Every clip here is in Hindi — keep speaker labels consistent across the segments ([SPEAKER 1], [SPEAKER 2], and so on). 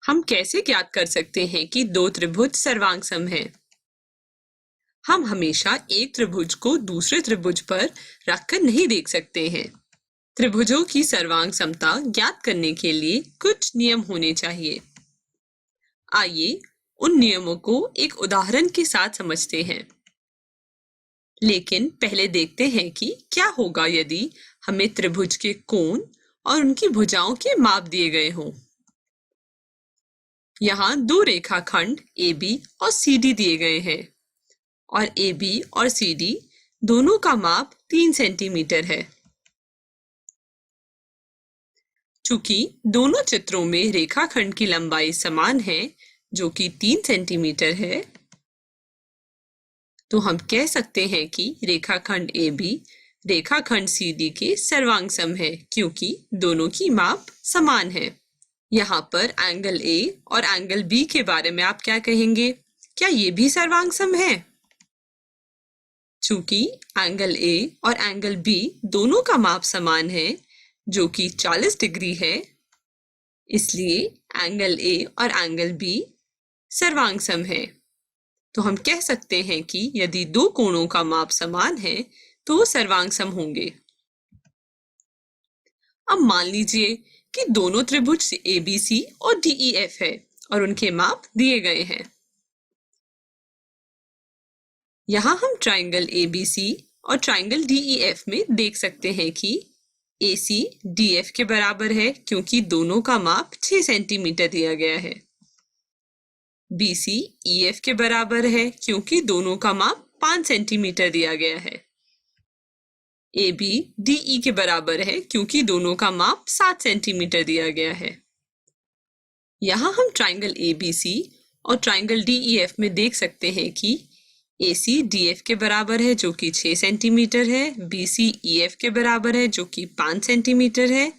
[SPEAKER 1] हम कैसे ज्ञात कर सकते हैं कि दो त्रिभुज सर्वांगसम हैं? हम हमेशा एक त्रिभुज को दूसरे त्रिभुज पर रखकर नहीं देख सकते हैं। त्रिभुजों की सर्वांग समता ज्ञात करने के लिए कुछ नियम होने चाहिए। आइए उन नियमों को एक उदाहरण के साथ समझते हैं। लेकिन पहले देखते हैं कि क्या होगा यदि हमें त्रिभुज के कोण और उनकी भुजाओं के माप दिए गए हों। यहाँ दो रेखाखंड AB और CD दिए गए हैं और AB और CD दोनों का माप 3 सेंटीमीटर है। चूंकि दोनों चित्रों में रेखाखंड की लंबाई समान है जो कि 3 सेंटीमीटर है, तो हम कह सकते हैं कि रेखाखंड AB रेखाखंड CD के सर्वांगसम है क्योंकि दोनों की माप समान है। यहाँ पर एंगल A और एंगल B के बारे में आप क्या कहेंगे? क्या ये भी सर्वांगसम है? चूंकि एंगल A और एंगल B दोनों का माप समान है जो कि 40 डिग्री है, इसलिए एंगल A और एंगल B सर्वांगसम है। तो हम कह सकते हैं कि यदि दो कोणों का माप समान है तो सर्वांगसम होंगे। अब मान लीजिए कि दोनों त्रिभुज ABC और DEF है और उनके माप दिए गए हैं। यहाँ हम ट्राइंगल ABC और ट्राइंगल DEF में देख सकते हैं कि AC DF के बराबर है क्योंकि दोनों का माप 6 सेंटीमीटर दिया गया है। BC EF के बराबर है क्योंकि दोनों का माप 5 सेंटीमीटर दिया गया है। AB DE के बराबर है क्योंकि दोनों का माप 7 सेंटीमीटर दिया गया है। यहाँ हम ट्राइंगल ABC और ट्राइंगल DEF में देख सकते हैं कि AC DF के बराबर है जो कि 6 सेंटीमीटर है, BC EF के बराबर है जो कि 5 सेंटीमीटर है,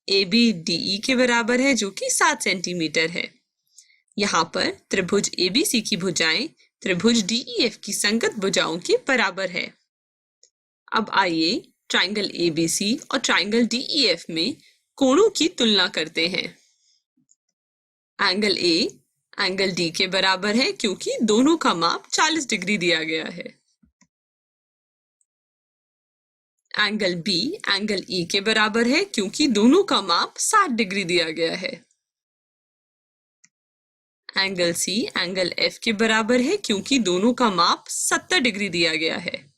[SPEAKER 1] AB DE के बराबर है जो कि 7 सेंटीमीटर है। यहाँ पर त्रिभुज ABC की भुजाएं त्रिभुज DEF की संगत भुजाओं के बराबर है। अब आइए ट्राइंगल ABC और ट्राइंगल DEF में कोणों की तुलना करते हैं। एंगल A एंगल D के बराबर है क्योंकि दोनों का माप 40 डिग्री दिया गया है। एंगल B एंगल E के बराबर है क्योंकि दोनों का माप 60 डिग्री दिया गया है। एंगल C एंगल F के बराबर है क्योंकि दोनों का माप 70 डिग्री दिया गया है।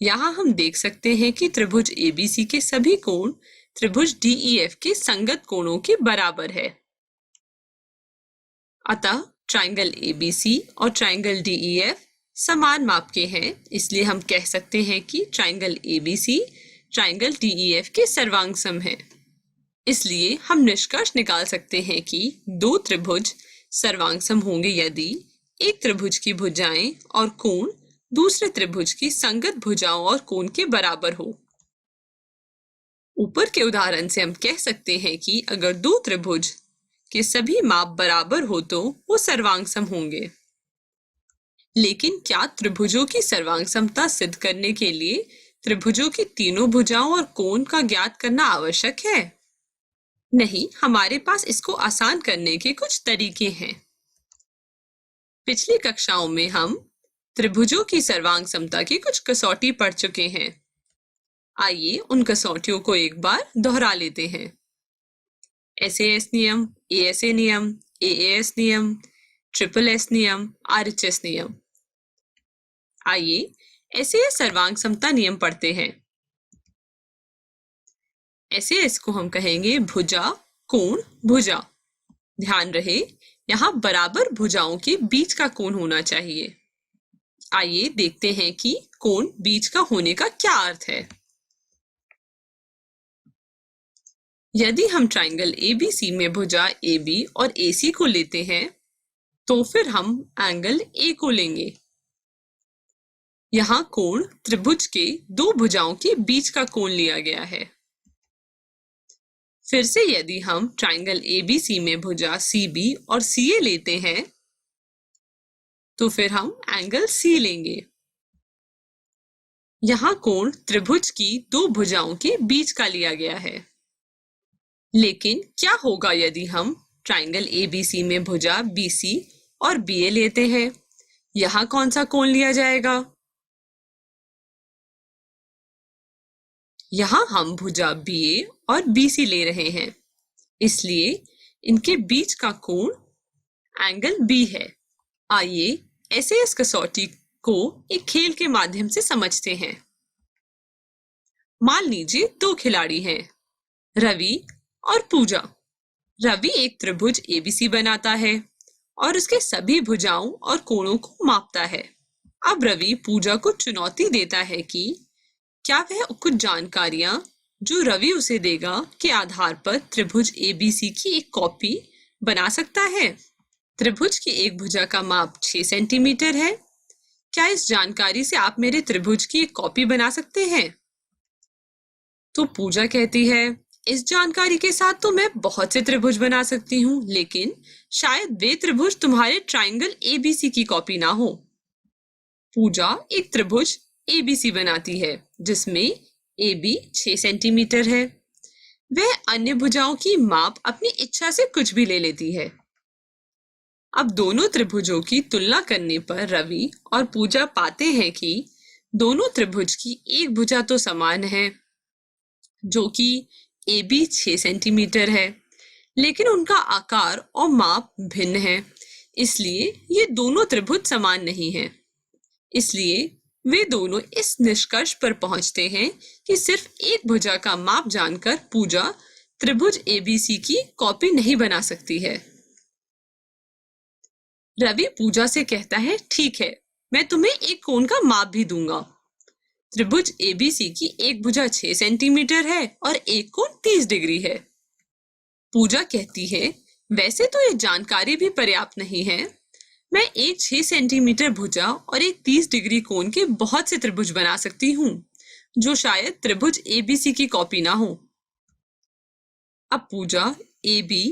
[SPEAKER 1] यहाँ हम देख सकते हैं कि त्रिभुज ABC के सभी कोण त्रिभुज DEF के संगत कोणों के बराबर है। अतः ट्राइंगल ABC और ट्राइंगल DEF समान माप के हैं, इसलिए हम कह सकते हैं कि ट्राइंगल ABC ट्राइंगल DEF के सर्वांगसम है। इसलिए हम निष्कर्ष निकाल सकते हैं कि दो त्रिभुज सर्वांगसम होंगे यदि एक त्रिभुज की भुजाएं और कोण दूसरे त्रिभुज की संगत भुजाओं और कोण के बराबर हो। ऊपर के उदाहरण से हम कह सकते हैं कि अगर दो त्रिभुज के सभी माप बराबर हो तो वो सर्वांगसम होंगे। लेकिन क्या त्रिभुजों की सर्वांगसमता सिद्ध करने के लिए त्रिभुजों की तीनों भुजाओं और कोण का ज्ञात करना आवश्यक है? नहीं, हमारे पास इसको आसान करने के कुछ तरीके हैं। पिछली कक्षाओं में हम त्रिभुजों की सर्वांगसमता की कुछ कसौटी पढ़ चुके हैं। आइए उन कसौटियों को एक बार दोहरा लेते हैं। SAS नियम, ASA नियम, AAS नियम, SSS नियम, RHS नियम। आइए SAS सर्वांगसमता नियम पढ़ते हैं। SAS को हम कहेंगे भुजा कोण भुजा। ध्यान रहे यहाँ बराबर भुजाओं के बीच का कोण होना चाहिए। आइए देखते हैं कि कोण बीच का होने का क्या अर्थ है। यदि हम ट्राइंगल ABC में भुजा AB और AC को लेते हैं तो फिर हम एंगल A को लेंगे। यहाँ कोण त्रिभुज के दो भुजाओं के बीच का कोण लिया गया है। फिर से यदि हम ट्राइंगल ABC में भुजा CB और CA लेते हैं तो फिर हम एंगल C लेंगे। यहाँ कोण त्रिभुज की दो भुजाओं के बीच का लिया गया है। लेकिन क्या होगा यदि हम ट्राइंगल एबीसी में भुजा बीसी और बीए लेते हैं, यहाँ कौन सा कोण लिया जाएगा? यहाँ हम भुजा बीए और बीसी ले रहे हैं, इसलिए इनके बीच का कोण एंगल बी है। आइए एसएएस कसौटी को एक खेल के माध्यम से समझते हैं। मान लीजिए दो खिलाड़ी हैं, रवि और पूजा। रवि एक त्रिभुज एबीसी बनाता है और उसके सभी भुजाओं और कोणों को मापता है। अब रवि पूजा को चुनौती देता है कि क्या वह कुछ जानकारियां जो रवि उसे देगा के आधार पर त्रिभुज एबीसी की एक कॉपी बना सकता है। त्रिभुज की एक भुजा का माप 6 सेंटीमीटर है। क्या इस जानकारी से आप मेरे त्रिभुज की एक कॉपी बना सकते हैं? तो पूजा कहती है, इस जानकारी के साथ तो मैं बहुत से त्रिभुज बना सकती हूँ, लेकिन शायद वे त्रिभुज तुम्हारे ट्राइंगल एबीसी की कॉपी ना हो। पूजा एक त्रिभुज एबीसी बनाती है जिसमें AB 6 सेंटीमीटर है। वह अन्य भुजाओं की माप अपनी इच्छा से कुछ भी ले लेती है। अब दोनों त्रिभुजों की तुलना करने पर रवि और पूजा पाते हैं कि दोनों त्रिभुज की एक भुजा तो समान है, जो कि AB 6 सेंटीमीटर है, लेकिन उनका आकार और माप भिन्न है, इसलिए ये दोनों त्रिभुज समान नहीं हैं। इसलिए वे दोनों इस निष्कर्ष पर पहुंचते हैं कि सिर्फ एक भुजा का माप जानकर पूजा त्रिभुज एबीसी की कॉपी नहीं बना सकती है। रवि पूजा से कहता है, ठीक है, मैं तुम्हें एक कोण का माप भी दूंगा। त्रिभुज एबीसी की एक भुजा 6 सेंटीमीटर है और एक कोण 30 डिग्री है। पूजा कहती है, वैसे तो ये जानकारी भी पर्याप्त नहीं है। मैं एक 6 सेंटीमीटर भुजा और एक 30 डिग्री कोण के बहुत से त्रिभुज बना सकती हूँ, जो शायद त्रिभुज एबीसी की कॉपी ना हो। अब पूजा AB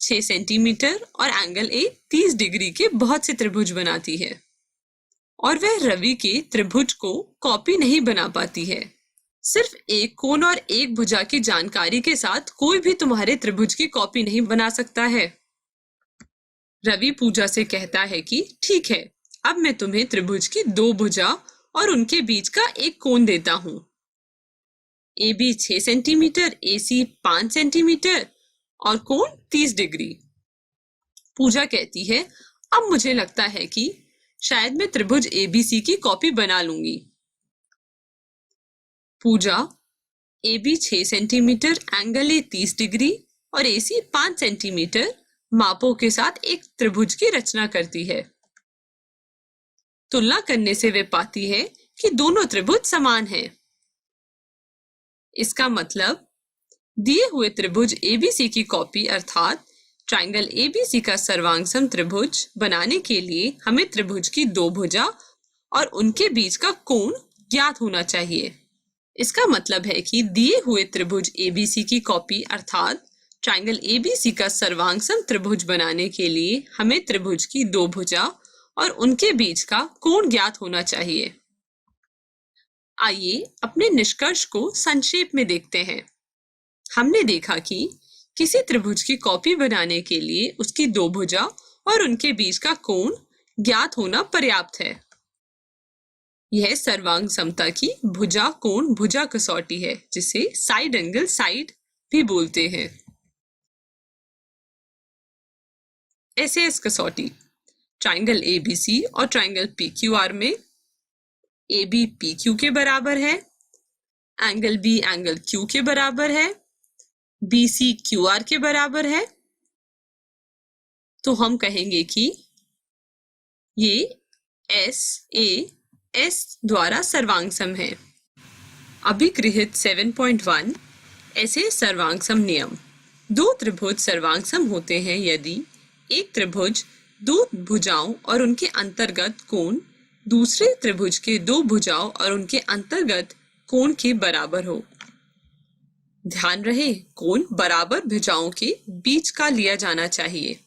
[SPEAKER 1] 6 सेंटीमीटर और एंगल A 30 डिग्री के बहुत से त्रिभुज बनाती है और वह रवि के त्रिभुज को कॉपी नहीं बना पाती है। सिर्फ एक कोण और एक भुजा की जानकारी के साथ कोई भी तुम्हारे त्रिभुज की कॉपी नहीं बना सकता है। रवि पूजा से कहता है कि ठीक है, अब मैं तुम्हें त्रिभुज की 2 भुजा और उनके बीच का एक कोण देता हूँ। AB 6 सेंटीमीटर, AC 5 सेंटीमीटर और कोण 30 डिग्री। पूजा कहती है, अब मुझे लगता है कि शायद मैं त्रिभुज एबीसी की कॉपी बना लूंगी। पूजा AB 6 centimetre, angle A 30 degree और AC 5 सेंटीमीटर मापों के साथ एक त्रिभुज की रचना करती है। तुलना करने से वे पाती है कि दोनों त्रिभुज समान हैं। इसका मतलब दिए हुए त्रिभुज एबीसी की कॉपी अर्थात ट्राइंगल एबीसी का सर्वांगसम त्रिभुज बनाने के लिए हमें त्रिभुज की 2 भुजा और उनके बीच का कोण ज्ञात होना चाहिए। इसका मतलब है कि दिए हुए त्रिभुज एबीसी की कॉपी अर्थात ट्राइंगल एबीसी का सर्वांगसम त्रिभुज बनाने के लिए हमें त्रिभुज की 2 भुजा और उनके बीच का कोण ज्ञात होना चाहिए। आइए अपने निष्कर्ष को संक्षेप में देखते हैं। हमने देखा कि किसी त्रिभुज की कॉपी बनाने के लिए उसकी 2 भुजा और उनके बीच का कोण ज्ञात होना पर्याप्त है। यह सर्वांग समता की भुजा कोण भुजा कसौटी है, जिसे साइड एंगल साइड भी बोलते हैं। एसएएस कसौटी ट्राइंगल एबीसी और ट्राइंगल पीक्यूआर में AB PQ के बराबर है, एंगल B एंगल Q के बराबर है, BC QR के बराबर है, तो हम कहेंगे कि ये SAS द्वारा सर्वांगसम है। अभिगृहित 7.1 ऐसे सर्वांगसम नियम। 2 त्रिभुज सर्वांगसम होते हैं यदि एक त्रिभुज 2 भुजाओं और उनके अंतर्गत कोण दूसरे त्रिभुज के 2 भुजाओं और उनके अंतर्गत कोण के बराबर हो। ध्यान रहे, कोण बराबर भुजाओं के बीच का लिया जाना चाहिए।